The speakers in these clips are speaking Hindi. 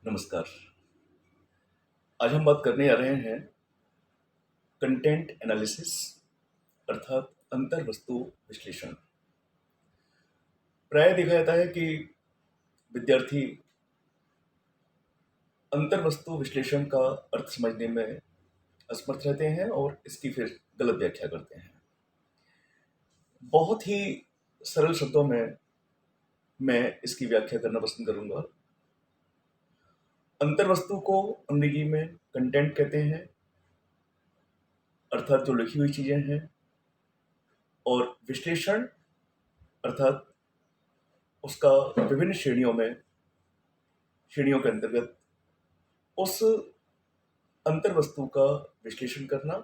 नमस्कार। आज हम बात करने जा रहे हैं कंटेंट एनालिसिस अर्थात अंतर वस्तु विश्लेषण। प्राय देखा जाता है कि विद्यार्थी अंतर वस्तु विश्लेषण का अर्थ समझने में असमर्थ रहते हैं और इसकी फिर गलत व्याख्या करते हैं। बहुत ही सरल शब्दों में मैं इसकी व्याख्या करना पसंद करूंगा। अंतर वस्तु को अंग्रेजी में कंटेंट कहते हैं, अर्थात जो लिखी हुई चीजें हैं, और विश्लेषण अर्थात उसका विभिन्न श्रेणियों के अंतर्गत उस अंतर वस्तु का विश्लेषण करना,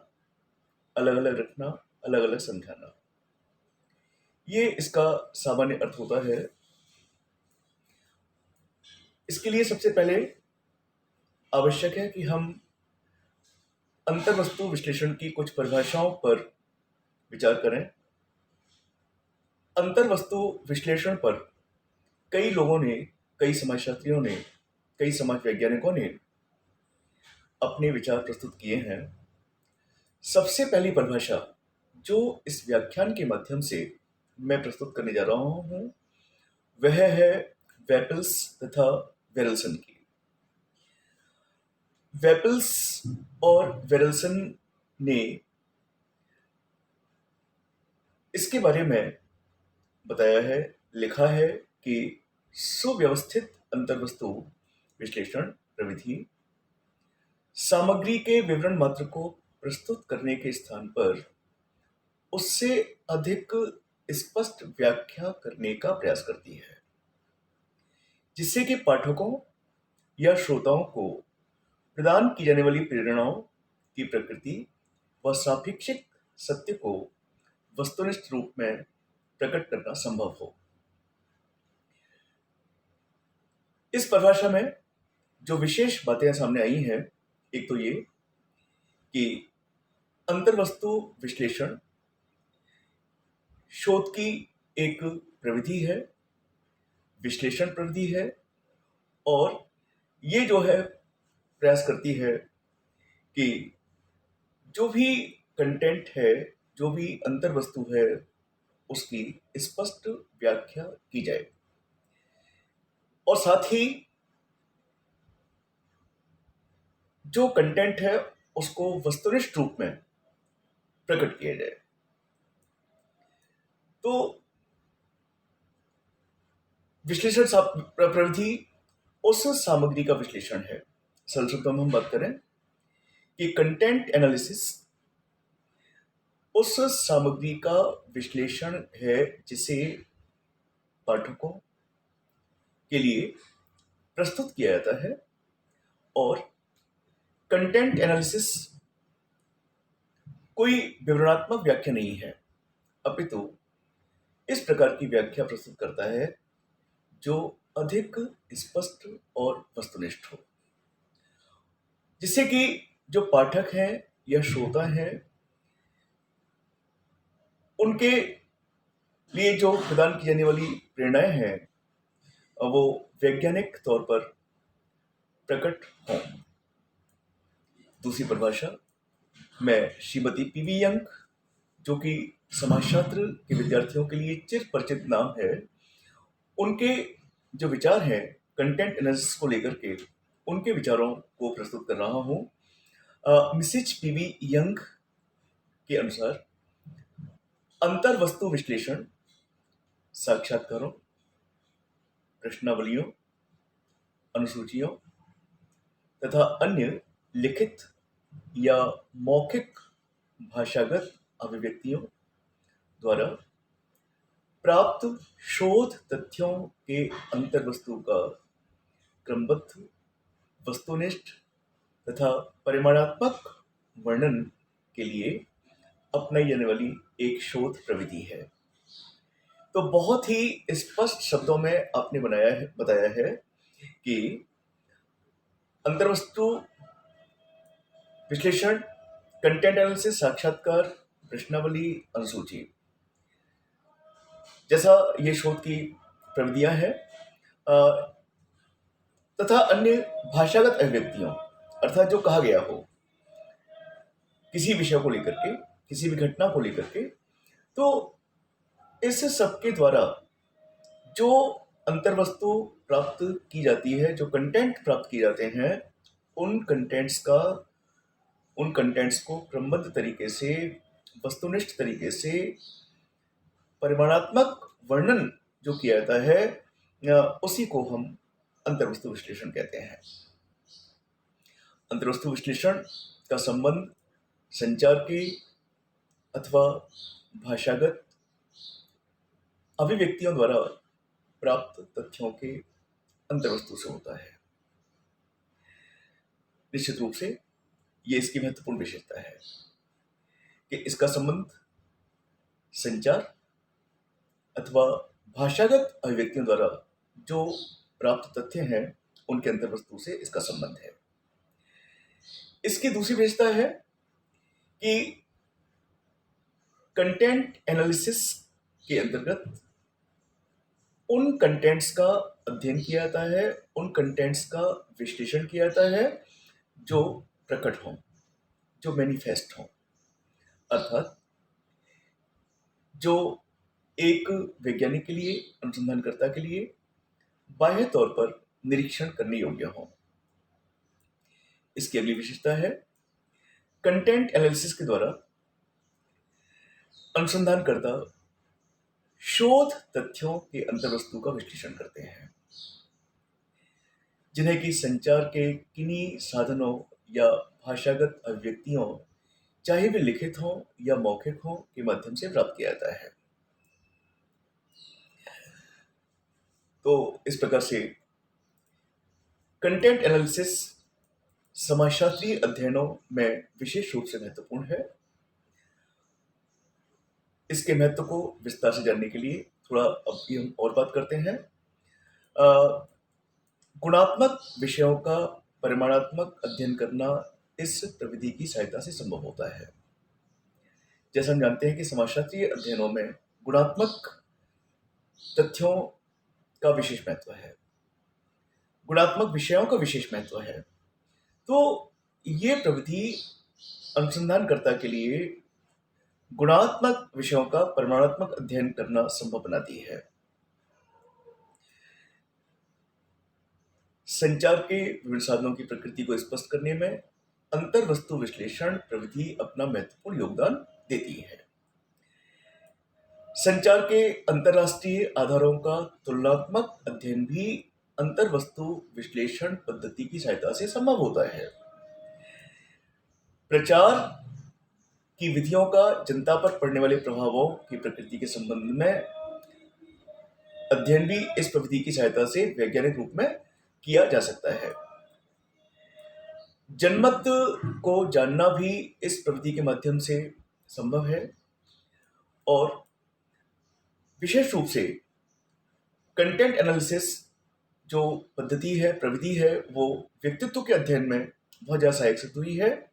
अलग अलग रखना, अलग अलग समझाना, ये इसका सामान्य अर्थ होता है। इसके लिए सबसे पहले आवश्यक है कि हम अंतर वस्तु विश्लेषण की कुछ परिभाषाओं पर विचार करें। अंतर वस्तु विश्लेषण पर कई लोगों ने, कई समाजशास्त्रियों ने, कई समाज वैज्ञानिकों ने अपने विचार प्रस्तुत किए हैं। सबसे पहली परिभाषा जो इस व्याख्यान के माध्यम से मैं प्रस्तुत करने जा रहा हूं वह है वेपल्स तथा वेरल्सन की। वेपल्स और वेरल्सन ने इसके बारे में बताया है, लिखा है कि सुव्यवस्थित अंतर्वस्तु विश्लेषण प्रविधि सामग्री के विवरण मात्र को प्रस्तुत करने के स्थान पर उससे अधिक स्पष्ट व्याख्या करने का प्रयास करती है, जिससे कि पाठकों या श्रोताओं को प्रदान की जाने वाली प्रेरणाओं की प्रकृति व सापेक्षिक सत्य को वस्तुनिष्ठ रूप में प्रकट करना संभव हो। इस परिभाषा में जो विशेष बातें सामने आई हैं, एक तो ये कि अंतर्वस्तु विश्लेषण शोध की एक प्रविधि है, विश्लेषण प्रविधि है, और ये जो है प्रयास करती है कि जो भी कंटेंट है, जो भी अंतर्वस्तु है, उसकी स्पष्ट व्याख्या की जाए और साथ ही जो कंटेंट है उसको वस्तुनिष्ठ रूप में प्रकट किया जाए। तो विश्लेषण प्रविधि उस सामग्री का विश्लेषण है। सरल शब्दों में हम बात करें कि कंटेंट एनालिसिस उस सामग्री का विश्लेषण है जिसे पाठकों के लिए प्रस्तुत किया जाता है, और कंटेंट एनालिसिस कोई विवरणात्मक व्याख्या नहीं है, अपितु इस प्रकार की व्याख्या प्रस्तुत करता है जो अधिक स्पष्ट और वस्तुनिष्ठ हो, जिससे कि जो पाठक हैं या श्रोता हैं उनके लिए जो प्रदान की जाने वाली प्रेरणाएं हैं वो वैज्ञानिक तौर पर प्रकट हों। दूसरी परिभाषा मैं श्रीमती पीवी यंग, जो कि समाजशास्त्र के विद्यार्थियों के लिए चिर परिचित नाम है, उनके जो विचार हैं कंटेंट एनालिसिस को लेकर के, उनके विचारों को प्रस्तुत कर रहा हूं। मिसेज पीवी यंग के अनुसार अंतर वस्तु विश्लेषण साक्षात्कारों, प्रश्नावलियों, अनुसूचियों तथा अन्य लिखित या मौखिक भाषागत अभिव्यक्तियों द्वारा प्राप्त शोध तथ्यों के अंतर्वस्तु का क्रमबद्ध, वस्तुनिष्ठ तथा परिमाणात्मक वर्णन के लिए अपनाई जाने वाली एक शोध प्रविधि है। तो बहुत ही स्पष्ट शब्दों में आपने बताया है कि अंतर्वस्तु विश्लेषण, कंटेंट एनालिसिस, साक्षात्कार, प्रश्नावली, अनुसूची जैसा ये शोध की प्रविधियां हैं, तथा अन्य भाषागत अभिव्यक्तियों, अर्थात जो कहा गया हो किसी विषय को लेकर के, किसी भी घटना को लेकर के, तो इस सब के द्वारा जो अंतर्वस्तु प्राप्त की जाती है, जो कंटेंट प्राप्त किए जाते हैं, उन कंटेंट्स को क्रमबद्ध तरीके से, वस्तुनिष्ठ तरीके से परिमाणात्मक वर्णन जो किया जाता है, उसी को हम अंतर्वस्तु विश्लेषण कहते हैं। अंतर्वस्तु विश्लेषण का संबंध संचार के अथवा भाषागत अभिव्यक्तियों द्वारा प्राप्त तथ्यों के अंतर्वस्तु से होता है। निश्चित रूप से ये इसकी महत्वपूर्ण विशेषता है कि इसका संबंध संचार अथवा भाषागत अभिव्यक्तियों द्वारा जो प्राप्त तथ्य हैं उनके अंतर्वस्तु से इसका संबंध है। इसकी दूसरी विशेषता है कि कंटेंट एनालिसिस के अंतर्गत उन कंटेंट्स का अध्ययन किया जाता है, उन कंटेंट्स का विश्लेषण किया जाता है जो प्रकट हों, जो मैनिफेस्ट हों, अर्थात जो एक वैज्ञानिक के लिए, अनुसंधानकर्ता के लिए बाह्य तौर पर निरीक्षण करने योग्य हों। इसकी अगली विशेषता है कंटेंट एनालिसिस के द्वारा अनुसंधानकर्ता शोध तथ्यों के अंतर्वस्तु का विश्लेषण करते हैं, जिन्हें कि संचार के किन्हीं साधनों या भाषागत अभिव्यक्तियों, चाहे वे लिखित हों या मौखिक हों, के माध्यम से प्राप्त किया जाता है। तो इस प्रकार से कंटेंट एनालिसिस समाजशास्त्रीय अध्ययनों में विशेष रूप से महत्वपूर्ण है। इसके महत्व को विस्तार से जानने के लिए थोड़ा अब ये हम और बात करते हैं। गुणात्मक विषयों का परिमाणात्मक अध्ययन करना इस प्रविधि की सहायता से संभव होता है। जैसा हम जानते हैं कि समाजशास्त्रीय अध्ययनों में गुणात्मक तथ्यों का विशेष महत्व है, गुणात्मक विषयों का विशेष महत्व है। तो ये प्रविधि अनुसंधानकर्ता के लिए गुणात्मक विषयों का परिमाणात्मक अध्ययन करना संभव बनाती है। संचार के विभिन्न साधनों की प्रकृति को स्पष्ट करने में अंतर्वस्तु विश्लेषण प्रविधि अपना महत्वपूर्ण योगदान देती है। संचार के अंतरराष्ट्रीय आधारों का तुलनात्मक अध्ययन भी अंतर्वस्तु विश्लेषण पद्धति की सहायता से संभव होता है। प्रचार की विधियों का जनता पर पड़ने वाले प्रभावों की प्रकृति के संबंध में अध्ययन भी इस प्रविधि की सहायता से वैज्ञानिक रूप में किया जा सकता है। जनमत को जानना भी इस प्रविधि के माध्यम से संभव है और विशेष रूप से कंटेंट एनालिसिस जो पद्धति है, प्रविधि है, वो व्यक्तित्व के अध्ययन में बहुत ज़्यादा सहायक सिद्ध हुई है।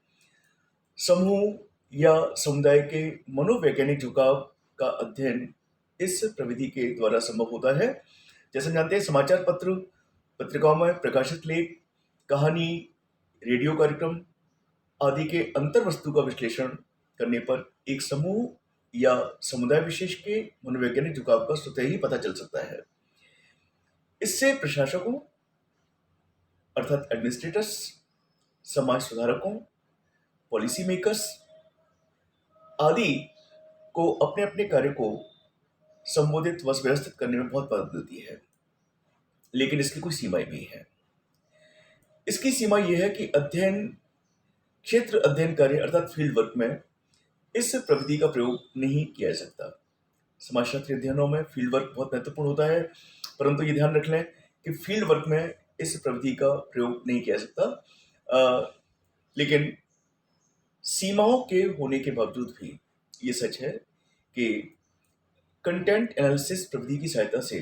समूह या समुदाय के मनोवैज्ञानिक झुकाव का अध्ययन इस प्रविधि के द्वारा संभव होता है। जैसे हम जानते हैं, समाचार पत्र, पत्रिकाओं में प्रकाशित लेख, कहानी, रेडियो कार्यक्रम आदि के अंतर्वस्तु का विश्लेषण करने पर एक समूह या समुदाय विशेष के मनोवैज्ञानिक झुकाव का स्वतः ही पता चल सकता है। इससे प्रशासकों अर्थात एडमिनिस्ट्रेटर्स, समाज सुधारकों, पॉलिसी मेकर्स आदि को अपने अपने कार्य को संबोधित व व्यवस्थित करने में बहुत मदद मिलती है। लेकिन इसकी कुछ सीमाएं भी हैं। इसकी सीमा यह है कि क्षेत्र अध्ययन कार्य अर्थात फील्ड वर्क में इस प्रविधि का प्रयोग नहीं किया जा सकता। समाजशास्त्री अध्ययनों में फील्ड वर्क बहुत महत्वपूर्ण होता है, परंतु ये ध्यान रख लें कि फील्ड वर्क में इस प्रविधि का प्रयोग नहीं किया जा सकता। लेकिन सीमाओं के होने के बावजूद भी ये सच है कि कंटेंट एनालिसिस प्रविधि की सहायता से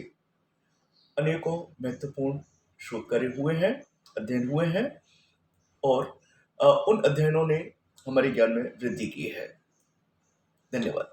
अनेकों महत्वपूर्ण शोध कार्य हुए हैं, अध्ययन हुए हैं और उन अध्ययनों ने हमारे ज्ञान में वृद्धि की है। धन्यवाद।